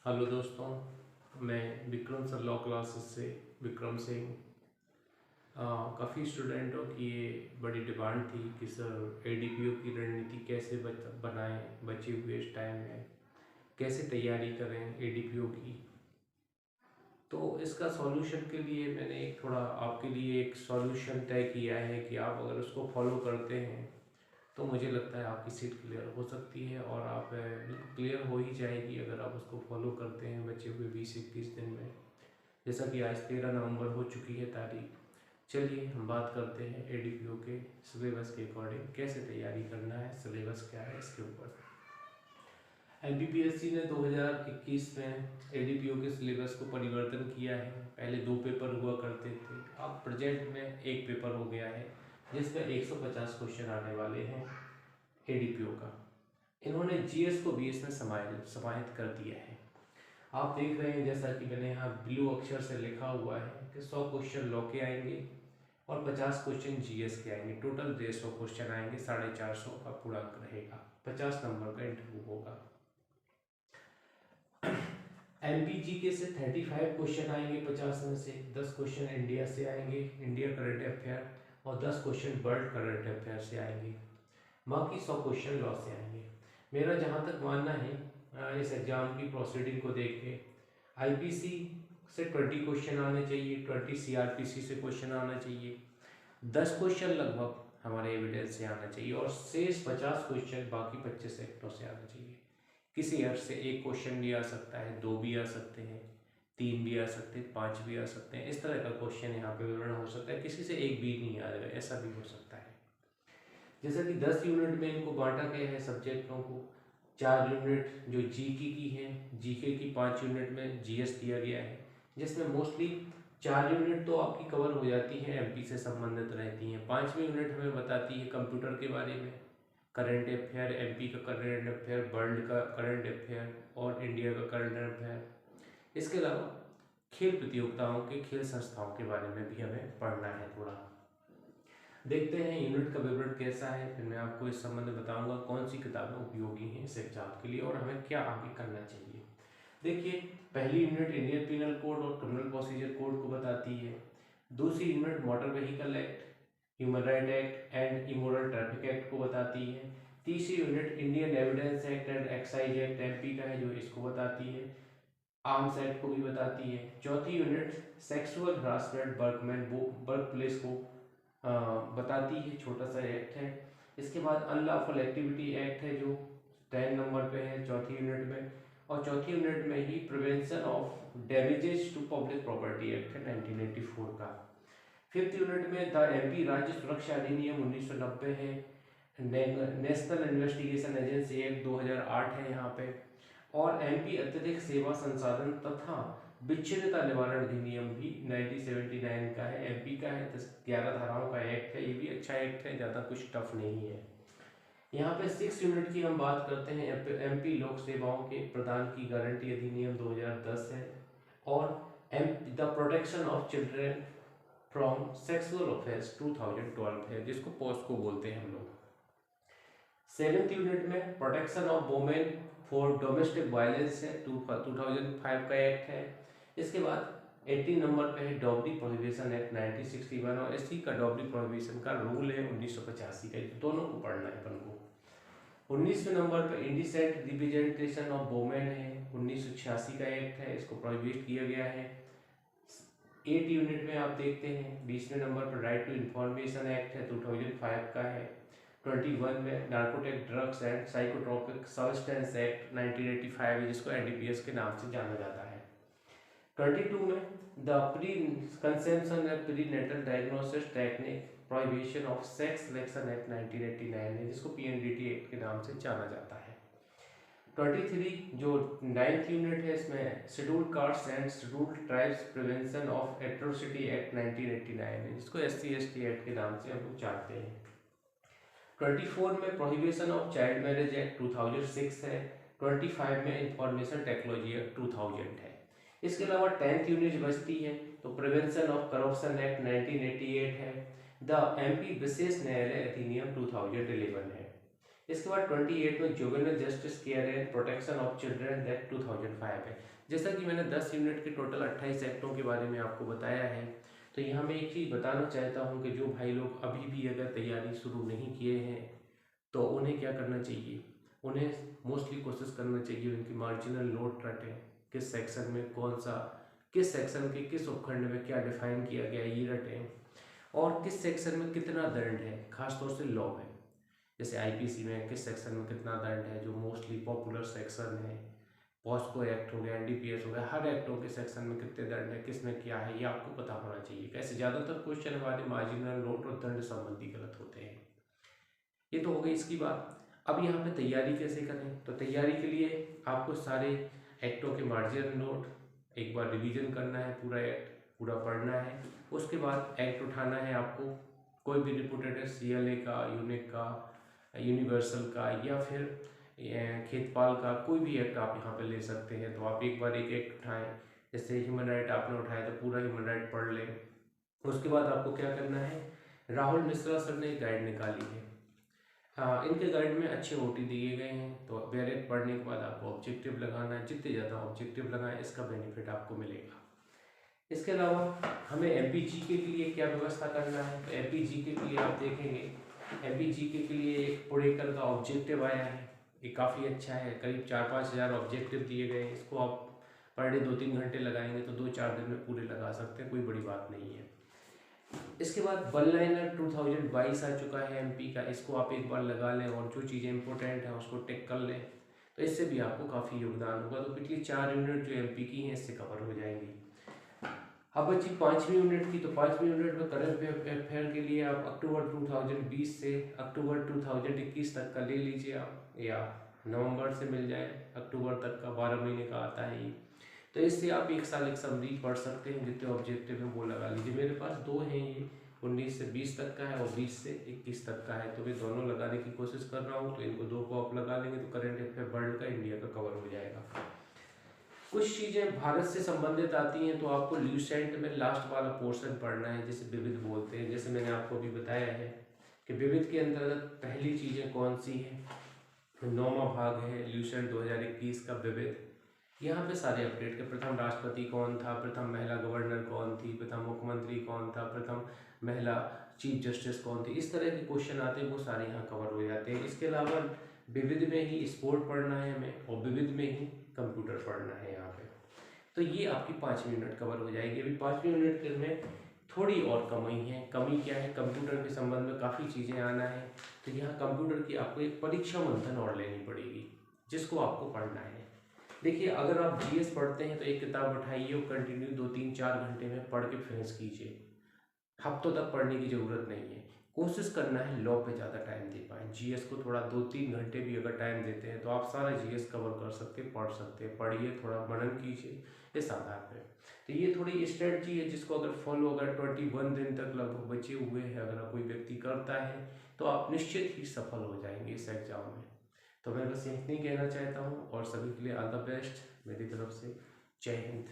Hello दोस्तों, मैं Vikram sir law classes से विक्रम सिंह। काफ़ी स्टूडेंटों की ये बड़ी डिमांड थी कि सर एडीपीओ की रणनीति कैसे बनाएं बचे हुए इस टाइम में, कैसे तैयारी करें एडीपीओ की। तो इसका सॉल्यूशन के लिए मैंने एक थोड़ा आपके लिए एक सॉल्यूशन तय किया है कि आप अगर उसको फॉलो करते हैं तो मुझे लगता है आपकी सीट क्लियर हो सकती है और आप बिल्कुल क्लियर हो ही जाएगी अगर आप उसको फॉलो करते हैं बचे हुए 20-21 दिन में। जैसा कि आज 13 नवंबर हो चुकी है तारीख। चलिए हम बात करते हैं एडीपीओ के सिलेबस के अकॉर्डिंग कैसे तैयारी करना है, सिलेबस क्या है इसके ऊपर। एनपीपीएससी ने 2021 में एडीपीओ के सिलेबस को परिवर्तन किया है। पहले 2 पेपर हुआ करते थे, अब प्रेजेंट में एक पेपर हो गया है जिसमें 150 क्वेश्चन आने वाले हैं एडीपीओ का। इन्होंने जीएस को भी इसमें समाहित कर दिया है। आप देख रहे हैं जैसा कि मैंने यहाँ ब्लू अक्षर से लिखा हुआ है कि 100 क्वेश्चन लॉ के आएंगे और 50 क्वेश्चन जीएस के आएंगे। टोटल 150 क्वेश्चन आएंगे, 450 का पूर्णांक रहेगा, 50 नंबर का इंटरव्यू होगा। एमपीजीके से 35 क्वेश्चन आएंगे, 50 में से 10 क्वेश्चन इंडिया से आएंगे, इंडिया करंट अफेयर, और 10 क्वेश्चन वर्ल्ड करंट अफेयर से आएंगे। बाकी 100 क्वेश्चन लॉ से आएंगे। मेरा जहाँ तक मानना है इस एग्जाम की प्रोसीडिंग को देख के आईपीसी से 20 क्वेश्चन आने चाहिए, 20 सीआरपीसी से क्वेश्चन आना चाहिए, 10 क्वेश्चन लगभग हमारे एविडेंस से आना चाहिए और शेष 50 क्वेश्चन बाकी 25 एक्टों से आना चाहिए। किसी अर्थ से एक क्वेश्चन भी आ सकता है, 2 भी आ सकते हैं, 3 भी आ सकते हैं, 5 भी आ सकते हैं। इस तरह का क्वेश्चन यहाँ पे विवरण हो सकता है, किसी से एक भी नहीं आएगा, ऐसा भी हो सकता है। जैसा कि 10 यूनिट में इनको बांटा गया है सब्जेक्टों को। 4 यूनिट जो जीके की है, जीके की 5 यूनिट में जीएस दिया गया है, जिसमें मोस्टली 4 यूनिट तो आपकी कवर हो जाती है, एमपी से संबंधित रहती हैं। 5वीं यूनिट हमें बताती है कंप्यूटर के बारे में, करंट अफेयर, एमपी का करंट अफेयर, वर्ल्ड का करंट अफेयर और इंडिया का करंट अफेयर। इसके अलावा खेल प्रतियोगिताओं के, खेल संस्थाओं के बारे में भी हमें पढ़ना है थोड़ा। देखते हैं यूनिट का विवरण कैसा है, फिर मैं आपको इस संबंध में बताऊंगा कौन सी किताबें उपयोगी हैं इस एग्जाम के लिए और हमें क्या आगे करना चाहिए। देखिए, पहली यूनिट इंडियन पिनल कोड और क्रिमिनल प्रोसीजर कोड को बताती है। दूसरी unit motor vehicle act, human right act and immoral traffic act को बताती है। तीसरी unit Indian evidence act and excise act MP का है जो इसको बताती है, आर्म्स एक्ट को भी बताती है। चौथी unit sexual harassment work place को बताती है, छोटा सा एक्ट है। इसके बाद अनलॉफुल एक्टिविटी एक्ट है जो 10 नंबर पे है चौथी यूनिट में, और चौथी यूनिट में ही prevention of damages to public property act है 1984 का। फिफ्थ यूनिट में द एमपी राज्य सुरक्षा अधिनियम 1990 है, नेशनल इन्वेस्टिगेशन एजेंसी एक्ट 2008 है यहाँ पे, और एमपी अत्यधिक सेवा संसाधन तथा विच्छिन्नता निवारण अधिनियम भी 1979 का है, एमपी का है। 11 धाराओं का एक्ट है, ये भी अच्छा एक्ट है, ज़्यादा कुछ टफ नहीं है। यहाँ पे 6 यूनिट की हम बात करते हैं, एमपी लोक सेवाओं के प्रदान की गारंटी अधिनियम 2010 है, और the protection of children from sexual offence 2012 है, जिसको पोस्को बोलते हैं हम लोग। 7th यूनिट में protection of women for domestic violence है, 2005 का एक्ट है। इसके बाद 18 नंबर पे है डॉबरी प्रोहिबिशन एक्ट 1961, और इसी का डॉबरी प्रोहिबिशन का रूल है 1985 का, दोनों को पढ़ना है अपन को। 19वें नंबर पे इंडिसेंट रिप्रेजेंटेशन ऑफ वुमेन है, 1986 का एक्ट है, इसको प्रोहिबिट किया गया है। 8 यूनिट में आप देखते हैं 20वें नंबर पर राइट टू इंफॉर्मेशन एक्ट है, 2005 का है। 21 में narcotic drugs and psychotropic substance act 1985 है, जिसको एनडीपीएस के नाम से जाना जाता है। 22 में the pre conception and pre natal diagnosis technique prohibition of sex selection act 1989 है, जिसको पीएनडीटी एक्ट के नाम से जाना जाता है। 23 जो 9th यूनिट है, इसमें scheduled caste and scheduled tribes prevention of atrocity act 1989 है, जिसको एससी एसटी एक्ट के नाम से हम लोग जानते हैं। 24 में prohibition of child marriage act 2006 है। 25 में इंफॉर्मेशन टेक्नोलॉजी एक्ट 2000 है। इसके अलावा 10th यूनिट बचती है, तो प्रिवेंशन ऑफ करप्शन एक्ट 1988 है। द एमपी विशेष न्यायालय अधिनियम 2011 है। इसके बाद 28 में juvenile justice care and protection of children act 2005 है। जैसा कि मैंने 10 यूनिट के टोटल 28 एक्टों के बारे में आपको बताया है, तो यहाँ मैं एक चीज़ बताना चाहता हूँ कि जो भाई लोग अभी भी अगर तैयारी शुरू नहीं किए हैं तो उन्हें क्या करना चाहिए, उन्हें मोस्टली कोशिश करना चाहिए उनकी मार्जिनल नोट रटें, किस सेक्शन में कौन सा, किस सेक्शन के किस उपखंड में क्या डिफाइन किया गया ये रटें, और किस सेक्शन में कितना दंड है, खासतौर से लॉ में, जैसे आईपीसी में किस सेक्शन में कितना दंड है, जो मोस्टली पॉपुलर सेक्शन है, पॉस्को एक्ट हो गया, एनडीपीएस हो गया, हर एक्टों के सेक्शन में कितने दंड है, किस में क्या है, ये आपको पता होना चाहिए। कैसे ज़्यादातर क्वेश्चन हमारे मार्जिनल नोट और दंड संबंधी गलत होते हैं। ये तो हो गई इसकी बात। अब यहाँ पे तैयारी कैसे करें, तो तैयारी के लिए आपको सारे एक्टों के मार्जिनल नोट एक बार रिवीजन करना है, पूरा एक्ट पूरा पढ़ना है। उसके बाद एक्ट उठाना है आपको, कोई भी रिपोर्टेड है, सीएलए का, यूनिक का, यूनिवर्सल का, या फिर खेतपाल का, कोई भी एक्ट आप यहाँ पे ले सकते हैं। तो आप एक बार एक एक्ट उठाएं, जैसे ह्यूमन राइट आपने उठाया तो पूरा ह्यूमन राइट पढ़ लें। उसके बाद आपको क्या करना है, राहुल मिश्रा सर ने एक गाइड निकाली है, हाँ इनके गाइड में अच्छे ओटी दिए गए हैं। तो बैरेट पढ़ने के बाद आपको ऑब्जेक्टिव लगाना है, जितने ज़्यादा ऑब्जेक्टिव लगाएं इसका बेनिफिट आपको मिलेगा। इसके अलावा हमें एमपीजी के लिए क्या व्यवस्था करना है, तो एमपीजी के लिए आप देखेंगे एमपीजी के लिए एक पुणेकर का ऑब्जेक्टिव आया है, ये काफ़ी अच्छा है, करीब 4-5 हज़ार ऑब्जेक्टिव दिए गए हैं। इसको आप पर डे 2-3 घंटे लगाएंगे तो 2-4 दिन में पूरे लगा सकते हैं, कोई बड़ी बात नहीं है। इसके बाद वन लाइनर 2022 आ चुका है एमपी का, इसको आप एक बार लगा लें और जो चीज़ें इंपॉर्टेंट हैं उसको टिक कर लें, तो इससे भी आपको काफ़ी योगदान होगा। तो पिछली 4 यूनिट जो एमपी की हैं इससे कवर हो जाएंगी। अब बची 5वीं यूनिट की, तो 5वीं यूनिट में करंट अफेयर के लिए आप अक्टूबर 2020 से अक्टूबर 2021 तक का ले लीजिए आप, या नवंबर से मिल जाए अक्टूबर तक का, 12 महीने का आता है ये। तो इससे आप एक साल एक समरी पढ़ सकते हैं, जितने ऑब्जेक्टिव हैं वो लगा लीजिए। मेरे पास 2 हैं, ये 19 से 20 तक का है और 20 से 21 तक का है, तो मैं दोनों लगाने की कोशिश कर रहा हूँ। तो इनको 2 को आप लगा लेंगे तो करंट अफेयर वर्ल्ड का, इंडिया का कवर हो जाएगा। कुछ चीज़ें भारत से संबंधित आती हैं, तो आपको ल्यूसेंट में लास्ट वाला पोर्शन पढ़ना है, जिसे विविध बोलते हैं। जैसे मैंने आपको अभी बताया है कि विविध के अंतर्गत पहली चीज़ें कौन सी हैं, 9वां भाग है ल्यूसेंट 2021 का विविध। यहाँ पे सारे अपडेट के, प्रथम राष्ट्रपति कौन था, प्रथम महिला गवर्नर कौन थी, प्रथम मुख्यमंत्री कौन था, प्रथम महिला चीफ जस्टिस कौन थी, इस तरह के क्वेश्चन आते हैं, वो सारे यहाँ कवर हो जाते हैं। इसके अलावा विविध में ही स्पोर्ट पढ़ना है हमें, और विविध में ही कंप्यूटर पढ़ना है यहाँ पे। तो ये आपकी 5वीं यूनिट कवर हो जाएगी। अभी 5वीं यूनिट में थोड़ी और कमी है। कमी क्या है, कंप्यूटर के संबंध में काफ़ी चीज़ें आना है, तो यहाँ कंप्यूटर की आपको एक परीक्षा मंथन और लेनी पड़ेगी, जिसको आपको पढ़ना है। देखिए, अगर आप जीएस पढ़ते हैं तो एक किताब उठाइए और कंटिन्यू 2-3-4 घंटे में पढ़ के फिनिश कीजिए, हफ्तों तक पढ़ने की ज़रूरत नहीं है। कोशिश करना है लॉ पे ज़्यादा टाइम दे पाएँ, जीएस को थोड़ा 2-3 घंटे भी अगर टाइम देते हैं तो आप सारा जीएस कवर कर सकते हैं, पढ़ सकते हैं। पढ़िए, थोड़ा मनन कीजिए इस आधार पर। तो ये थोड़ी स्ट्रेटजी है, जिसको अगर फॉलो अगर 21 दिन तक लगभग बचे हुए हैं अगर कोई व्यक्ति करता है तो आप निश्चित ही सफल हो जाएंगे इस एग्ज़ाम में। तो मैं बस इतनी कहना चाहता हूँ, और सभी के लिए ऑल द बेस्ट मेरी तरफ से। जय हिंद।